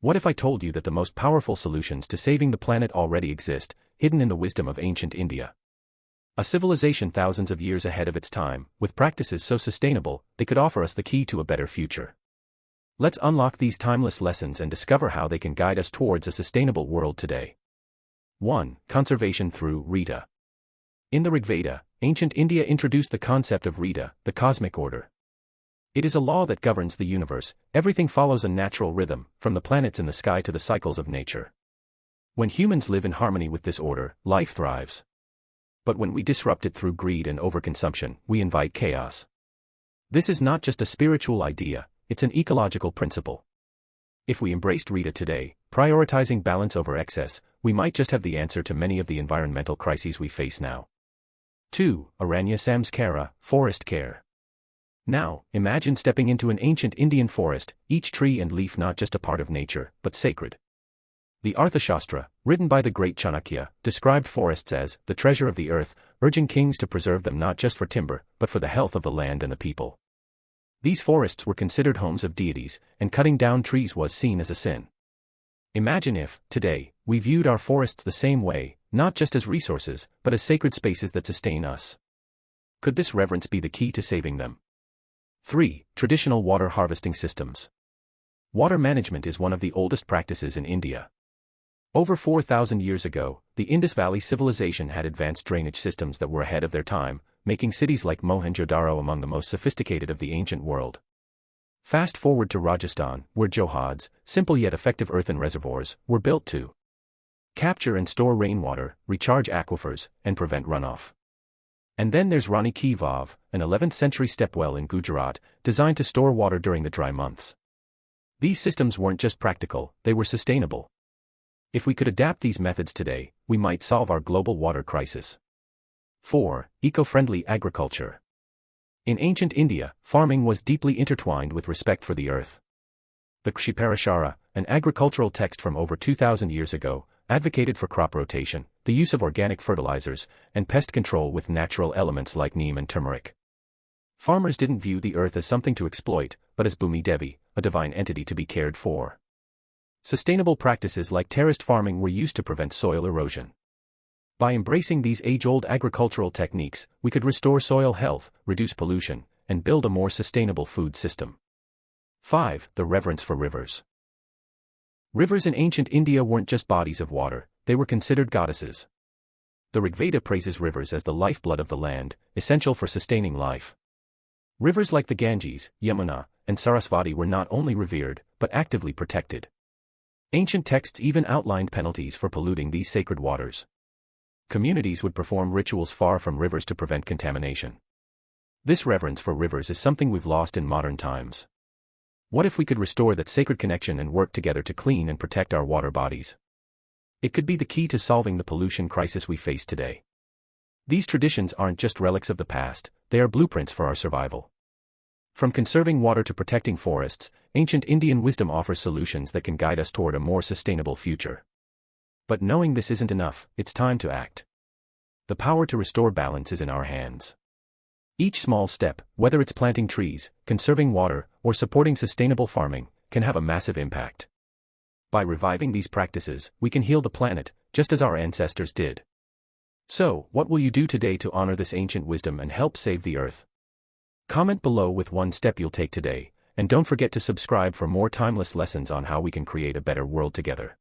What if I told you that the most powerful solutions to saving the planet already exist, hidden in the wisdom of ancient India? A civilization thousands of years ahead of its time, with practices so sustainable, they could offer us the key to a better future. Let's unlock these timeless lessons and discover how they can guide us towards a sustainable world today. 1. Conservation through Rita. In the Rigveda, ancient India introduced the concept of Rita, the cosmic order. It is a law that governs the universe. Everything follows a natural rhythm, from the planets in the sky to the cycles of nature. When humans live in harmony with this order, life thrives. But when we disrupt it through greed and overconsumption, we invite chaos. This is not just a spiritual idea, it's an ecological principle. If we embraced Rita today, prioritizing balance over excess, we might just have the answer to many of the environmental crises we face now. 2. Aranya Samskara, forest care. Now, imagine stepping into an ancient Indian forest, each tree and leaf not just a part of nature, but sacred. The Arthashastra, written by the great Chanakya, described forests as the treasure of the earth, urging kings to preserve them not just for timber, but for the health of the land and the people. These forests were considered homes of deities, and cutting down trees was seen as a sin. Imagine if, today, we viewed our forests the same way, not just as resources, but as sacred spaces that sustain us. Could this reverence be the key to saving them? 3. Traditional water harvesting systems. Water management is one of the oldest practices in India. Over 4,000 years ago, the Indus Valley civilization had advanced drainage systems that were ahead of their time, making cities like Mohenjo-daro among the most sophisticated of the ancient world. Fast forward to Rajasthan, where Johads, simple yet effective earthen reservoirs, were built to capture and store rainwater, recharge aquifers, and prevent runoff. And then there's Rani Ki Vav, an 11th century stepwell in Gujarat, designed to store water during the dry months. These systems weren't just practical, they were sustainable. If we could adapt these methods today, we might solve our global water crisis. 4. Eco-friendly agriculture. In ancient India, farming was deeply intertwined with respect for the earth. The Krishi-Parashara, an agricultural text from over 2,000 years ago, advocated for crop rotation, the use of organic fertilizers, and pest control with natural elements like neem and turmeric. Farmers didn't view the earth as something to exploit, but as Bhumi Devi, a divine entity to be cared for. Sustainable practices like terraced farming were used to prevent soil erosion. By embracing these age-old agricultural techniques, we could restore soil health, reduce pollution, and build a more sustainable food system. 5. The reverence for rivers. Rivers in ancient India weren't just bodies of water, they were considered goddesses. The Rigveda praises rivers as the lifeblood of the land, essential for sustaining life. Rivers like the Ganges, Yamuna, and Sarasvati were not only revered, but actively protected. Ancient texts even outlined penalties for polluting these sacred waters. Communities would perform rituals far from rivers to prevent contamination. This reverence for rivers is something we've lost in modern times. What if we could restore that sacred connection and work together to clean and protect our water bodies? It could be the key to solving the pollution crisis we face today. These traditions aren't just relics of the past, they are blueprints for our survival. From conserving water to protecting forests, ancient Indian wisdom offers solutions that can guide us toward a more sustainable future. But knowing this isn't enough, it's time to act. The power to restore balance is in our hands. Each small step, whether it's planting trees, conserving water, or supporting sustainable farming, can have a massive impact. By reviving these practices, we can heal the planet, just as our ancestors did. So, what will you do today to honor this ancient wisdom and help save the earth? Comment below with one step you'll take today, and don't forget to subscribe for more timeless lessons on how we can create a better world together.